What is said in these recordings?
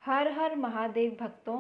हर हर महादेव भक्तों,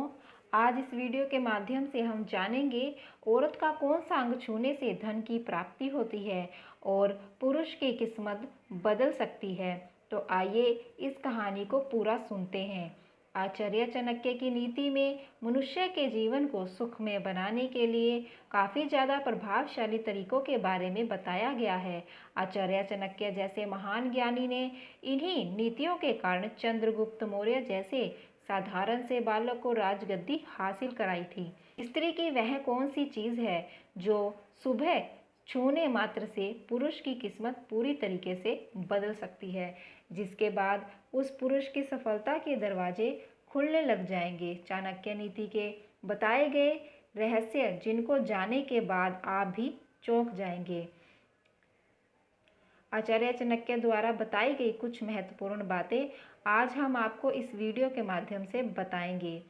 आज इस वीडियो के माध्यम से हम जानेंगे औरत का कौन सा अंग छूने से धन की प्राप्ति होती है और पुरुष की किस्मत बदल सकती है। तो आइए इस कहानी को पूरा सुनते हैं। आचार्य चाणक्य की नीति में मनुष्य के जीवन को सुखमय बनाने के लिए काफ़ी ज़्यादा प्रभावशाली तरीकों के बारे में बताया गया है। आचार्य चाणक्य जैसे महान ज्ञानी ने इन्हीं नीतियों के कारण चंद्रगुप्त मौर्य जैसे साधारण से बालक को राजगद्दी हासिल कराई थी। स्त्री की वह कौन सी चीज़ है जो सुबह छूने मात्र से पुरुष की किस्मत पूरी तरीके से बदल सकती है, जिसके बाद उस पुरुष की सफलता के दरवाजे खुलने लग जाएंगे। चाणक्य नीति के बताए गए रहस्य जिनको जानने के बाद आप भी चौंक जाएंगे। आचार्य चाणक्य द्वारा बताई गई कुछ महत्वपूर्ण बातें आज हम आपको इस वीडियो के माध्यम से बताएंगे।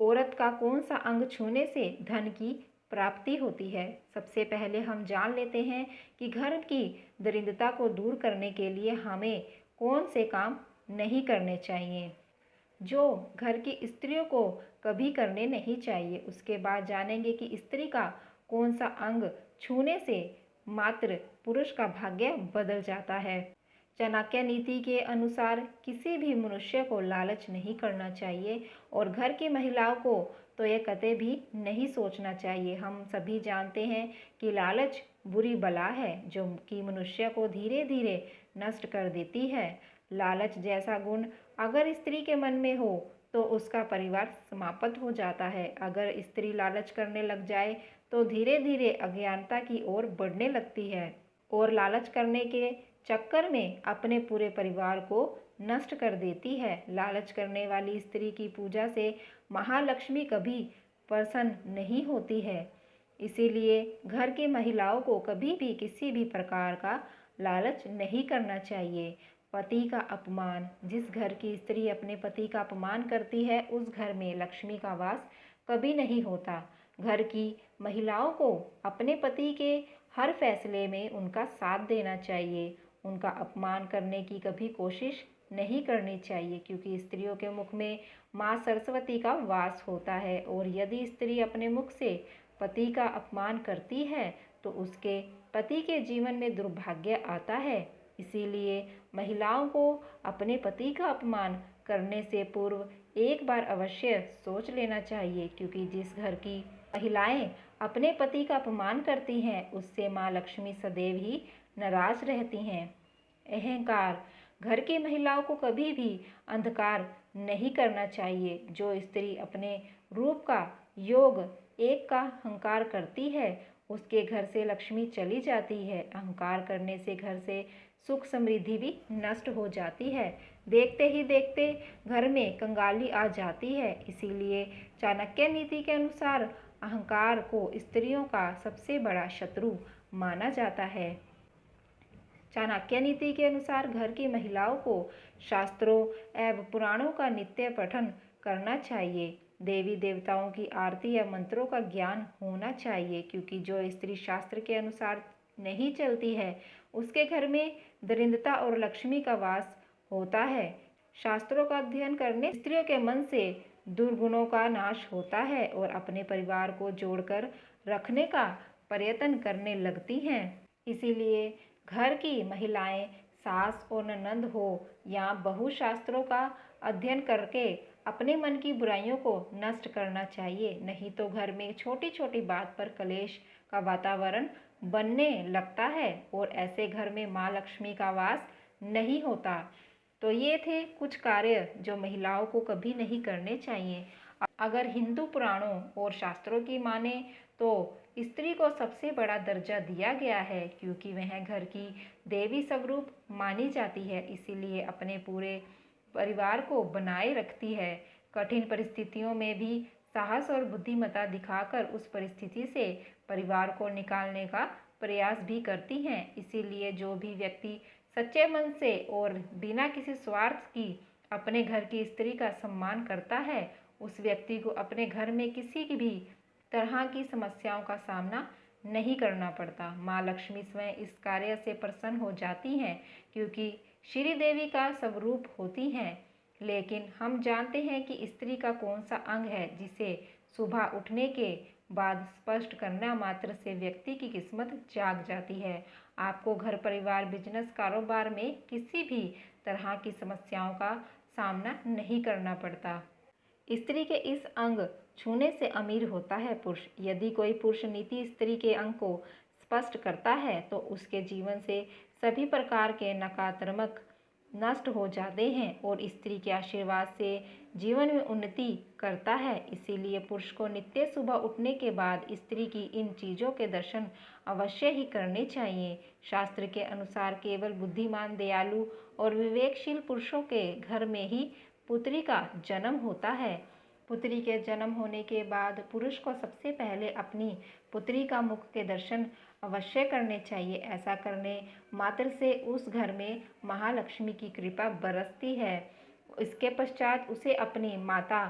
औरत का कौन सा अंग छूने से धन की प्राप्ति होती है। सबसे पहले हम जान लेते हैं कि घर की दरिद्रता को दूर करने के लिए हमें कौन से काम नहीं करने चाहिए, जो घर की स्त्रियों को कभी करने नहीं चाहिए। उसके बाद जानेंगे कि स्त्री का कौन सा अंग छूने से मात्र पुरुष का भाग्य बदल जाता है। चाणक्य नीति के अनुसार किसी भी मनुष्य को लालच नहीं करना चाहिए और घर की महिलाओं को तो यह कतई भी नहीं सोचना चाहिए। हम सभी जानते हैं कि लालच बुरी बला है जो कि मनुष्य को धीरे धीरे नष्ट कर देती है। लालच जैसा गुण अगर स्त्री के मन में हो तो उसका परिवार समाप्त हो जाता है। अगर स्त्री लालच करने लग जाए तो धीरे धीरे अज्ञानता की ओर बढ़ने लगती है और लालच करने के चक्कर में अपने पूरे परिवार को नष्ट कर देती है। लालच करने वाली स्त्री की पूजा से महालक्ष्मी कभी प्रसन्न नहीं होती है। इसीलिए घर की महिलाओं को कभी भी किसी भी प्रकार का लालच नहीं करना चाहिए। पति का अपमान, जिस घर की स्त्री अपने पति का अपमान करती है उस घर में लक्ष्मी का वास कभी नहीं होता। घर की महिलाओं को अपने पति के हर फैसले में उनका साथ देना चाहिए। उनका अपमान करने की कभी कोशिश नहीं करनी चाहिए, क्योंकि स्त्रियों के मुख में माँ सरस्वती का वास होता है और यदि स्त्री अपने मुख से पति का अपमान करती है तो उसके पति के जीवन में दुर्भाग्य आता है। इसीलिए महिलाओं को अपने पति का अपमान करने से पूर्व एक बार अवश्य सोच लेना चाहिए, क्योंकि जिस घर की महिलाएं अपने पति का अपमान करती हैं उससे माँ लक्ष्मी सदैव ही नाराज रहती हैं। अहंकार, घर की महिलाओं को कभी भी अंधकार नहीं करना चाहिए। जो स्त्री अपने रूप का योग एक का अहंकार करती है उसके घर से लक्ष्मी चली जाती है। अहंकार करने से घर से सुख समृद्धि भी नष्ट हो जाती है। देखते ही देखते घर में कंगाली आ जाती है। इसीलिए चाणक्य नीति के अनुसार अहंकार को स्त्रियों का सबसे बड़ा शत्रु माना जाता है। चाणक्य नीति के अनुसार घर की महिलाओं को शास्त्रों एवं पुराणों का नित्य पठन करना चाहिए। देवी देवताओं की आरती या मंत्रों का ज्ञान होना चाहिए, क्योंकि जो स्त्री शास्त्र के अनुसार नहीं चलती है उसके घर में दरिद्रता और लक्ष्मी का वास होता है। शास्त्रों का अध्ययन करने स्त्रियों के मन से दुर्गुणों का नाश होता है और अपने परिवार को जोड़कर रखने का प्रयत्न करने लगती हैं। इसीलिए घर की महिलाएं, सास और ननद हो या बहू, शास्त्रों का अध्ययन करके अपने मन की बुराइयों को नष्ट करना चाहिए। नहीं तो घर में छोटी छोटी बात पर कलेश का वातावरण बनने लगता है और ऐसे घर में माँ लक्ष्मी का वास नहीं होता। तो ये थे कुछ कार्य जो महिलाओं को कभी नहीं करने चाहिए। अगर हिंदू पुराणों और शास्त्रों की माने तो स्त्री को सबसे बड़ा दर्जा दिया गया है, क्योंकि वह घर की देवी स्वरूप मानी जाती है। इसीलिए अपने पूरे परिवार को बनाए रखती है। कठिन परिस्थितियों में भी साहस और बुद्धिमत्ता दिखाकर उस परिस्थिति से परिवार को निकालने का प्रयास भी करती हैं। इसीलिए जो भी व्यक्ति सच्चे मन से और बिना किसी स्वार्थ की अपने घर की स्त्री का सम्मान करता है उस व्यक्ति को अपने घर में किसी की भी तरह की समस्याओं का सामना नहीं करना पड़ता। माँ लक्ष्मी स्वयं इस कार्य से प्रसन्न हो जाती हैं, क्योंकि श्री देवी का स्वरूप होती हैं। लेकिन हम जानते हैं कि स्त्री का कौन सा अंग है जिसे सुबह उठने के बाद स्पर्श करना मात्र से व्यक्ति की किस्मत जाग जाती है। आपको घर परिवार बिजनेस कारोबार में किसी भी तरह की समस्याओं का सामना नहीं करना पड़ता। स्त्री के इस अंग छूने से अमीर होता है पुरुष। यदि कोई पुरुष नीति स्त्री के अंग को स्पष्ट करता है तो उसके जीवन से सभी प्रकार के नकारात्मक नष्ट हो जाते हैं और स्त्री के आशीर्वाद से जीवन में उन्नति करता है। इसीलिए पुरुष को नित्य सुबह उठने के बाद स्त्री की इन चीज़ों के दर्शन अवश्य ही करने चाहिए। शास्त्र के अनुसार केवल बुद्धिमान, दयालु और विवेकशील पुरुषों के घर में ही पुत्री का जन्म होता है। पुत्री के जन्म होने के बाद पुरुष को सबसे पहले अपनी पुत्री का मुख के दर्शन अवश्य करने चाहिए। ऐसा करने मात्र से उस घर में महालक्ष्मी की कृपा बरसती है। इसके पश्चात उसे अपनी माता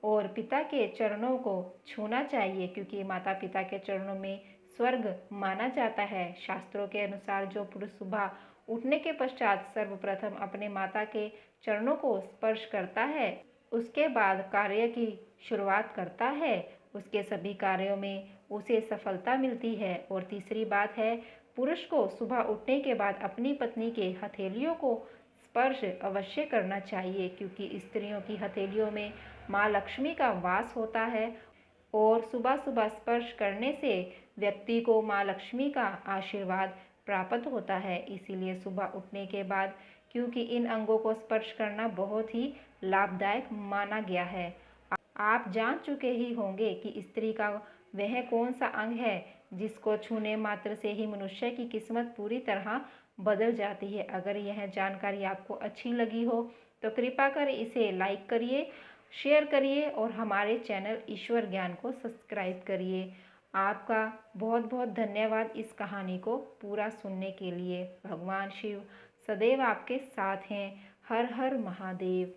और पिता के चरणों को छूना चाहिए, क्योंकि माता पिता के चरणों में स्वर्ग माना जाता है। शास्त्रों के अनुसार जो पुरुष सुबह उठने के पश्चात सर्वप्रथम अपने माता के चरणों को स्पर्श करता है, उसके बाद कार्य की शुरुआत करता है, उसके सभी कार्यों में उसे सफलता मिलती है। और तीसरी बात है, पुरुष को सुबह उठने के बाद अपनी पत्नी के हथेलियों को स्पर्श अवश्य करना चाहिए, क्योंकि स्त्रियों की हथेलियों में माँ लक्ष्मी का वास होता है और सुबह सुबह स्पर्श करने से व्यक्ति को माँ लक्ष्मी का आशीर्वाद प्राप्त होता है। इसीलिए सुबह उठने के बाद क्योंकि इन अंगों को स्पर्श करना बहुत ही लाभदायक माना गया है। आप जान चुके ही होंगे कि स्त्री का वह कौन सा अंग है जिसको छूने मात्र से ही मनुष्य की किस्मत पूरी तरह बदल जाती है। अगर यह जानकारी आपको अच्छी लगी हो तो कृपा कर इसे लाइक करिए, शेयर करिए और हमारे चैनल ईश्वर ज्ञान को सब्सक्राइब करिए। आपका बहुत बहुत धन्यवाद इस कहानी को पूरा सुनने के लिए। भगवान शिव सदैव आपके साथ हैं। हर हर महादेव।